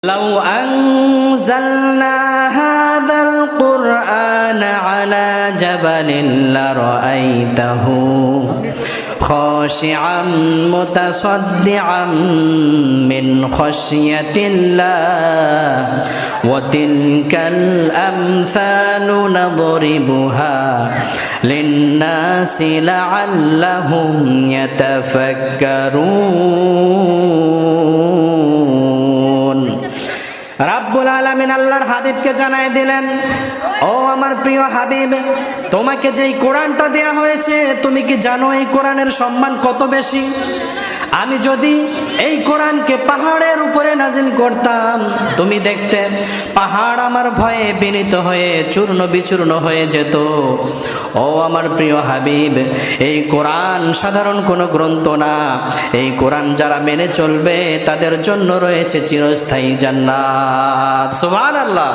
لو أنزلنا هذا القرآن على جبل لرأيته خاشعا متصدعا من خشية الله وتلك الأمثال نضربها للناس لعلهم يتفكرون রাব্বুল আলামিন আল্লাহর হাবিবকে জানাই দিলেন, ও আমার প্রিয় হাবিব, তোমাকে যেই কোরআনটা দেয়া হয়েছে তুমি কি জানো এই কোরআনের সম্মান কত বেশি? আমি যদি এই কোরআনকে পাহাড়ের উপরে নাজিল করতাম তুমি দেখতে পাহাড় আমার ভয়ে বিনীত হয়ে চূর্ণ বিচূর্ণ হয়ে যেত। ও আমার প্রিয় হাবিব, এই কোরআন সাধারণ কোনো গ্রন্থ না। এই কোরআন যারা মেনে চলবে তাদের জন্য রয়েছে চিরস্থায়ী জান্নাত। সুবহানাল্লাহ।